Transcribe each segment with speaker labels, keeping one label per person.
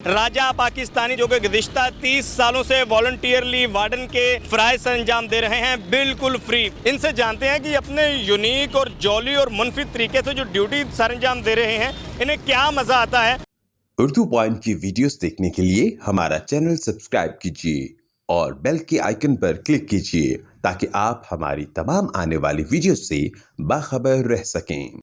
Speaker 1: राजा पाकिस्तानी जो कि गुज़िश्ता 30 सालों से वॉलंटियरली वार्डन के फ़राइज़ अंजाम दे रहे हैं बिल्कुल फ्री। इनसे जानते हैं कि अपने यूनिक और जॉली और मुनफिद तरीके से जो ड्यूटी सर अंजाम दे रहे हैं इन्हें क्या मज़ा आता है।
Speaker 2: उर्दू पॉइंट की वीडियोस देखने के लिए हमारा चैनल सब्सक्राइब कीजिए और बेल के आइकन पर क्लिक कीजिए ताकि आप हमारी तमाम आने वाली वीडियो से बाखबर रह सकें।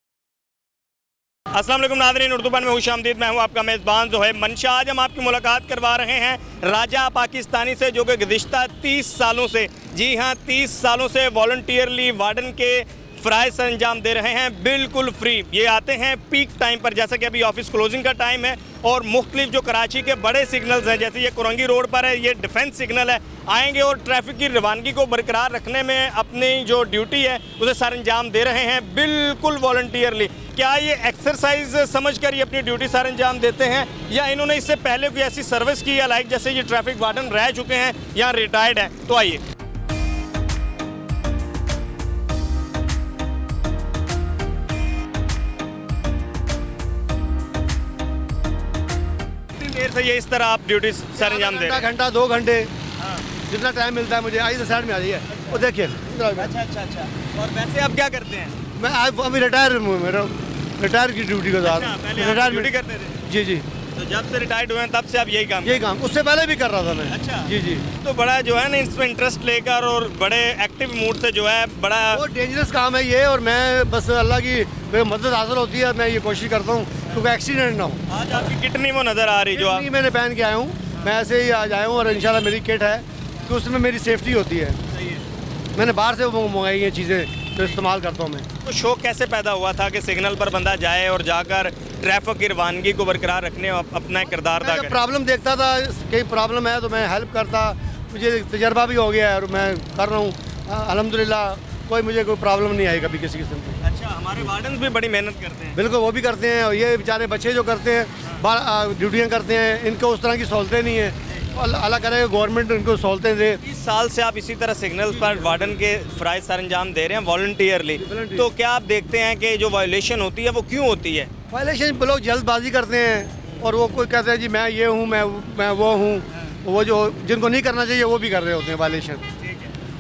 Speaker 1: अस्सलाम वालेकुम नाज़रीन, उर्दू पॉइंट में खुशामदीद। मैं हूं आपका मेज़बान ज़ोहैब मंशा। आज हम आपकी मुलाकात करवा रहे हैं राजा पाकिस्तानी से जो कि गुज़िश्ता 30 सालों से, जी हाँ 30 सालों से वॉलंटियरली वार्डन के फ़राइज़ अंजाम दे रहे हैं बिल्कुल फ्री। ये आते हैं पीक टाइम पर, जैसा कि अभी ऑफिस क्लोजिंग का टाइम है, और मुख्तलिफ जो कराची के बड़े सिग्नल्स हैं, जैसे ये कुरंगी रोड पर है, ये डिफेंस सिग्नल है, आएंगे और ट्रैफिक की रवानगी को बरकरार रखने में अपनी जो ड्यूटी है उसे सर अंजाम दे रहे हैं बिल्कुल वॉलंटियरली। क्या ये एक्सरसाइज समझकर ये अपनी ड्यूटी सर अंजाम देते हैं या इन्होंने इससे पहले कोई ऐसी सर्विस की है, लाइक जैसे ये ट्रैफिक वार्डन रह चुके हैं या रिटायर्ड है? तो आइए देर से ये इस तरह आप ड्यूटी सर अंजाम दे रहे हैं?
Speaker 3: घंटा 2 घंटे जितना टाइम मिलता है मुझे। आइए साइड में आ जाइए, वो देखिए।
Speaker 1: अच्छा। और वैसे आप क्या करते हैं?
Speaker 3: मैं अभी रिटायर हूँ, मेरा रिटायर की ड्यूटी का साथ।
Speaker 1: पहले आप
Speaker 3: रिटायर
Speaker 1: ड्यूटी करते थे?
Speaker 3: जी।
Speaker 1: तो जब से रिटायर्ड हुए हैं तब से आप यही काम
Speaker 3: उससे पहले भी कर रहा था मैं।
Speaker 1: अच्छा
Speaker 3: जी।
Speaker 1: तो बड़ा जो है ना इसमें इंटरेस्ट लेकर और बड़े एक्टिव मूड से जो है बड़ा
Speaker 3: बहुत डेंजरस काम है ये, और मैं बस अल्लाह की मदद हासिल होती है, मैं ये कोशिश करता हूँ क्योंकि एक्सीडेंट ना हो।
Speaker 1: आज आपकी किट नहीं वो नज़र आ रही जो आप
Speaker 3: मैंने पहन के आया हूँ, मैं ऐसे ही आज आया हूँ, और इंशाल्लाह मेरी किट है कि उसमें मेरी सेफ्टी होती है।
Speaker 1: सही है।
Speaker 3: मैंने बाहर से मंगाई हैं चीज़ें जो इस्तेमाल करता हूँ मैं।
Speaker 1: तो शौक कैसे पैदा हुआ था कि सिग्नल पर बंदा जाए और जाकर ट्रैफिक की रवानगी को बरकरार रखने और अपना एक किरदार अदा करे?
Speaker 3: प्रॉब्लम देखता था, कहीं प्रॉब्लम है तो मैं हेल्प करता, मुझे तजर्बा भी हो गया है और मैं कर रहा हूँ अल्हम्दुलिल्लाह। कोई मुझे कोई प्रॉब्लम नहीं आई कभी किसी किस्म की।
Speaker 1: अच्छा, हमारे वार्डन भी बड़ी मेहनत करते हैं।
Speaker 3: बिल्कुल, वो भी करते हैं, और ये बेचारे बच्चे जो करते हैं ड्यूटियाँ करते हैं, इनको उस तरह की सहूलतें नहीं है। अल्लाह करे गवर्नमेंट इनको सहूलतें दे।
Speaker 1: 30 साल से आप इसी तरह सिग्नल पर वार्डन के फ़राइज़ सर अंजाम दे रहे हैं वॉलंटियरली, तो क्या आप देखते हैं कि जो वायलेशन होती है वो क्यों होती है?
Speaker 3: वायलेशन लोग जल्दबाजी करते हैं, और वो कोई कहते हैं जी मैं ये हूँ, मैं वो हूँ। वो जो जिनको नहीं करना चाहिए वो भी कर रहे होते हैं वायलेशन।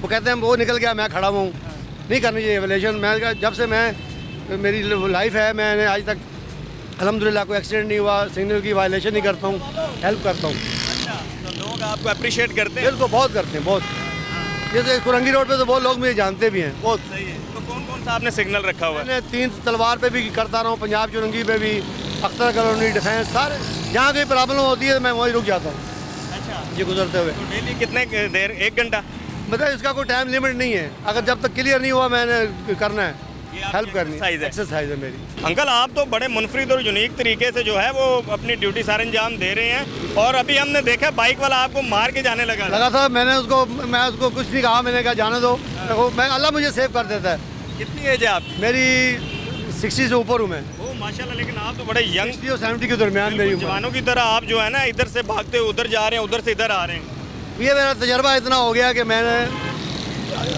Speaker 3: वो कहते हैं वो निकल गया, मैं खड़ा हूँ, नहीं करनी चाहिए वायलेशन। मैं जब से मेरी लाइफ है, मैंने आज तक अल्हम्दुलिल्लाह कोई एक्सीडेंट नहीं हुआ, सिग्नल की वायलेशन नहीं करता हूँ, हेल्प करता हूँ।
Speaker 1: अच्छा, तो लोग आपको अप्रिशिएट करते हैं?
Speaker 3: बिल्कुल, बहुत करते हैं, बहुत। जैसे कुरंगी रोड पे तो बहुत लोग मुझे जानते भी हैं, बहुत।
Speaker 1: सही है। तो कौन सा आपने सिग्नल रखा हुआ है?
Speaker 3: मैंने 3 तलवार पे भी करता रहा हूँ, पंजाब चुरंगी पे भी, अख्तर कॉलोनी, डिफेंस, सारे जहाँ कोई प्रॉब्लम होती है मैं वहीं रुक जाता हूँ।
Speaker 1: अच्छा,
Speaker 3: ये गुजरते हुए।
Speaker 1: तो डेली कितने देर? 1 घंटा?
Speaker 3: मतलब इसका कोई टाइम लिमिट नहीं है, अगर जब तक क्लियर नहीं हुआ मैंने करना है, हेल्प करनी है, एक्सरसाइज है मेरी।
Speaker 1: अंकल, आप तो बड़े मुनफरिद और यूनिक तरीके से जो है वो अपनी ड्यूटी सर अंजाम दे रहे हैं, और अभी हमने देखा बाइक वाला आपको मार के जाने लगा
Speaker 3: था। मैं उसको कुछ नहीं कहा, मैंने कहा जाने दो, मैं अल्लाह मुझे सेव कर देता है।
Speaker 1: कितनी एज है आप?
Speaker 3: मेरी 60 से ऊपर हूँ मैं।
Speaker 1: ओ माशाल्लाह, लेकिन आप तो बड़े यंग
Speaker 3: 60 और 70 के दरमियान मेरी उम्र।
Speaker 1: जवानों की तरह आप जो है ना इधर से भागते उधर जा रहे हैं, उधर से इधर आ रहे हैं।
Speaker 3: ये मेरा तजर्बा इतना हो गया कि मैंने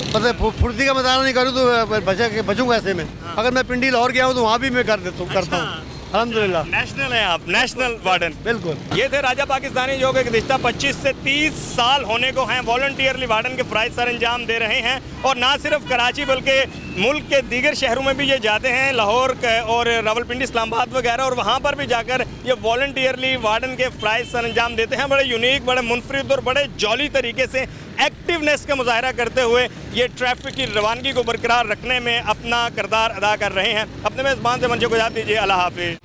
Speaker 3: मतलब फुर्ती का मजारा नहीं करूँ तो बचूंगा ऐसे में। अगर मैं पिंडी लाहौर गया हूँ तो वहाँ भी मैं करता हूँ अल्हम्दुलिल्लाह।
Speaker 1: नेशनल है आप, नेशनल वार्डन।
Speaker 3: बिल्कुल।
Speaker 1: ये थे राजा पाकिस्तानी जो कि गुज़िश्ता 25 से 30 साल होने को हैं वॉलंटियरली वार्डन के फ़राइज़ सर अंजाम दे रहे हैं, और ना सिर्फ कराची बल्कि मुल्क के दीगर शहरों में भी ये जाते हैं, लाहौर और रावलपिंडी, इस्लामाबाद वगैरह, और वहाँ पर भी जाकर ये वॉलंटियरली वार्डन के फ़राइज़ सर अंजाम देते हैं। बड़े यूनिक, बड़े मुनफरिद और बड़े जॉली तरीके से एक्टिवनेस का मुजाहरा करते हुए ये ट्रैफिक की रवानगी को बरकरार रखने में अपना किरदार अदा कर रहे हैं। अपने मेज़बान से मंजू को इजाज़त दीजिए। अल्लाह हाफिज़।